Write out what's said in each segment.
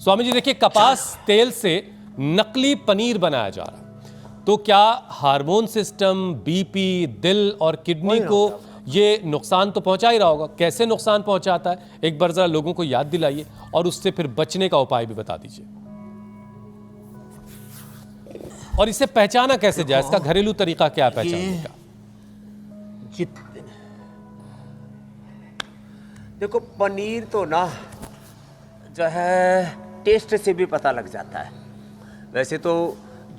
स्वामी जी देखिए, कपास तेल से नकली पनीर बनाया जा रहा है, तो क्या हार्मोन सिस्टम, बीपी, दिल और किडनी को ये नुकसान तो पहुंचा ही रहा होगा? कैसे नुकसान पहुंचाता है, एक बार जरा लोगों को याद दिलाइए और उससे फिर बचने का उपाय भी बता दीजिए। और इसे पहचाना कैसे जाए, इसका घरेलू तरीका क्या है पहचानने का? देखो, पनीर तो ना जो है टेस्ट से भी पता लग जाता है। वैसे तो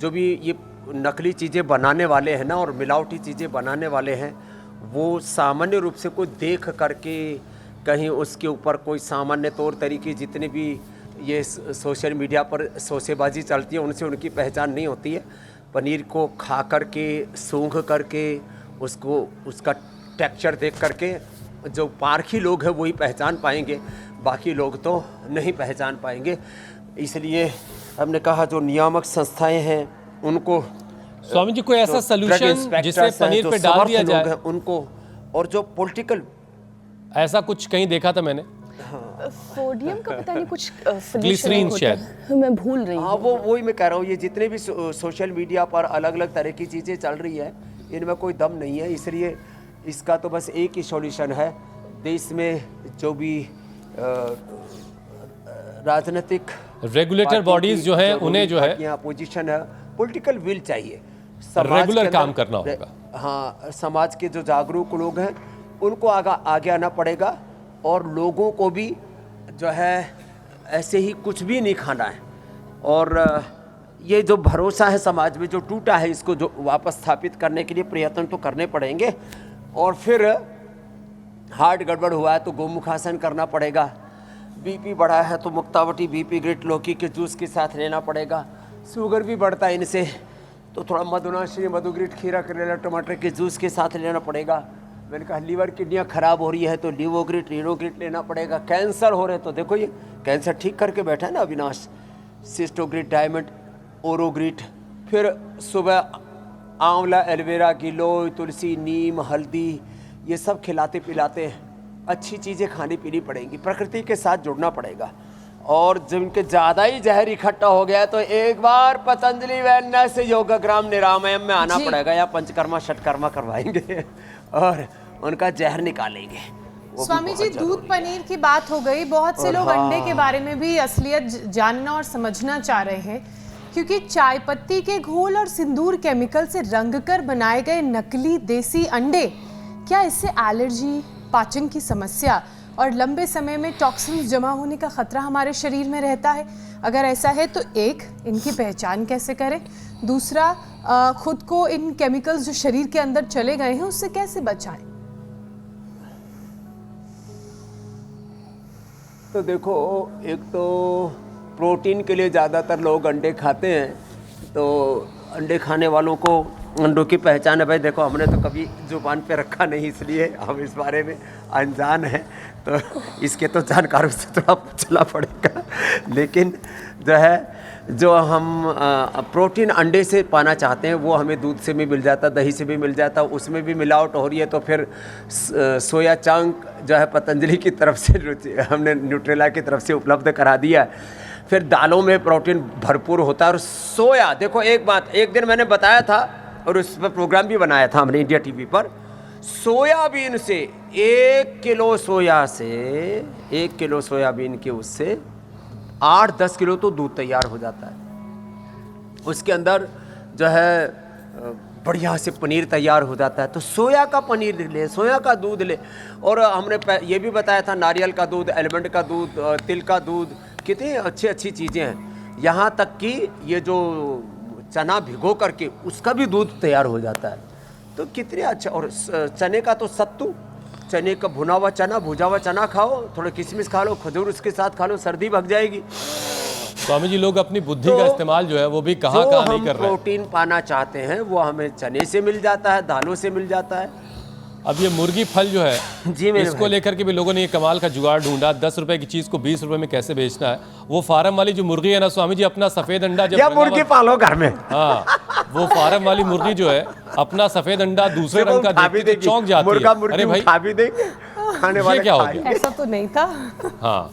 जो भी ये नकली चीज़ें बनाने वाले हैं ना और मिलावटी चीज़ें बनाने वाले हैं, वो सामान्य रूप से कोई देख करके कहीं उसके ऊपर कोई सामान्य तौर तरीके जितने भी ये सोशल मीडिया पर शोसेबाजी चलती है उनसे उनकी पहचान नहीं होती है। पनीर को खा करके, सूंघ करके, उसका टेक्सचर देख करके जो पारखी लोग हैं वही पहचान पाएंगे, बाकी लोग तो नहीं पहचान पाएंगे। इसलिए हमने कहा जो नियामक संस्थाएं हैं उनको, स्वामी जी कोई ऐसा सलूशन जिसे पनीर पे डाल दिया जाए उनको, और जो पॉलिटिकल, ऐसा कुछ कहीं देखा था मैंने, सोडियम का पता नहीं कुछ ग्लिसरीन शायद, मैं भूल रही हूँ। हाँ, वही मैं कह रहा हूँ। ये जितने भी सोशल मीडिया पर अलग अलग तरह की चीज़ें चल रही है, इनमें कोई दम नहीं है। इसलिए इसका तो बस एक ही सॉल्यूशन है, देश में जो भी राजनीतिक रेगुलेटर बॉडीज जो है उन्हें जो है अपोजिशन है, पॉलिटिकल विल चाहिए, रेगुलर काम करना होगा। हाँ, समाज के जो जागरूक लोग हैं उनको आगे आना पड़ेगा और लोगों को भी जो है ऐसे ही कुछ भी नहीं खाना है। और ये जो भरोसा है समाज में जो टूटा है, इसको जो वापस स्थापित करने के लिए प्रयत्न तो करने पड़ेंगे। और फिर हार्ट गड़बड़ हुआ है तो गोमुखासन करना पड़ेगा, बीपी बढ़ा है तो मुक्तावटी बीपी ग्रेट लौकी के जूस के साथ लेना पड़ेगा, शुगर भी बढ़ता है इनसे तो थोड़ा मधुनाशी, मधुग्रिट, खीरा, करेला, टमाटर के जूस के साथ लेना पड़ेगा। मैंने कहा लीवर किडनियाँ खराब हो रही है तो लिवोग्रिट, रीनोग्रिट लेना पड़ेगा। कैंसर हो रहे तो देखो ये कैंसर ठीक करके बैठा है ना अविनाश, सिस्टोग्रिट, डायमंड, ओरोग्रिट। फिर सुबह आंवला, एलोवेरा, गिलोय, तुलसी, नीम, हल्दी, ये सब खिलाते पिलाते अच्छी चीज़ें खानी पीनी पड़ेंगी, प्रकृति के साथ जुड़ना पड़ेगा। और जिनके ज़्यादा ही जहर इकट्ठा हो गया तो एक बार पतंजलि वेलनेस योगग्राम निरामयम में आना पड़ेगा, या पंचकर्मा षटकर्मा करवाएंगे और उनका जहर निकालेंगे। स्वामी जी, दूध पनीर की बात हो गई, बहुत से लोग अंडे के बारे में भी असलियत जानना और समझना चाह रहे हैं, क्योंकि चाय पत्ती के घोल और सिंदूर केमिकल से रंगकर बनाए गए नकली देसी अंडे, क्या इससे एलर्जी, पाचन की समस्या और लंबे समय में टॉक्सिन्स जमा होने का खतरा हमारे शरीर में रहता है? अगर ऐसा है तो एक, इनकी पहचान कैसे करें? दूसरा, खुद को इन केमिकल्स जो शरीर के अंदर चले गए हैं उससे कैसे बचाएं? तो देखो, एक तो प्रोटीन के लिए ज़्यादातर लोग अंडे खाते हैं, तो अंडे खाने वालों को अंडों की पहचान है। भाई देखो, हमने तो कभी जुबान पे रखा नहीं, इसलिए हम इस बारे में अनजान हैं, तो इसके तो जानकारों से थोड़ा पूछना पड़ेगा। लेकिन जो है, जो हम प्रोटीन अंडे से पाना चाहते हैं वो हमें दूध से भी मिल जाता, दही से भी मिल जाता, उसमें भी मिलावट हो रही है। तो फिर सोया चंक जो है पतंजलि की तरफ से हमने न्यूट्रेला की तरफ से उपलब्ध करा दिया। फिर दालों में प्रोटीन भरपूर होता है। और सोया, देखो एक बात, एक दिन मैंने बताया था और उस पर प्रोग्राम भी बनाया था हमने इंडिया टीवी पर, सोयाबीन से 1 किलो सोया से 1 किलो सोयाबीन के उससे 8-10 किलो तो दूध तैयार हो जाता है। उसके अंदर जो है बढ़िया से पनीर तैयार हो जाता है। तो सोया का पनीर ले, सोया का दूध ले। और हमने ये भी बताया था नारियल का दूध, एलमंड का दूध, तिल का दूध, कितनी अच्छी चीज़ें हैं। यहाँ तक कि ये जो चना भिगो करके उसका भी दूध तैयार हो जाता है। तो कितने अच्छा। और चने का तो सत्तू, चने का भुना हुआ चना, भुजा हुआ चना खाओ, थोड़ा किशमिश खा लो, खजूर उसके साथ खा लो, सर्दी भग जाएगी। स्वामी जी, लोग अपनी बुद्धि का इस्तेमाल जो है वो भी कहाँ नहीं कर रहे हैं। प्रोटीन पाना चाहते हैं वो हमें चने से मिल जाता है, दालों से मिल जाता है। अब ये मुर्गी फल जो है जी, इसको लेकर के भी लोगों ने ये कमाल का जुगाड़ ढूंढा, 10 रुपए की चीज को 20 रुपए में कैसे बेचना है। वो फार्म वाली जो मुर्गी है ना स्वामी जी, अपना सफेद अंडा जब या मुर्गी पालो घर में, हाँ, वो फार्म वाली मुर्गी जो है अपना सफेद अंडा दूसरे रंग का देखते चौंक जाती है। अरे भाई, खाने वाले क्या हो गया? ऐसा तो नहीं था। हाँ,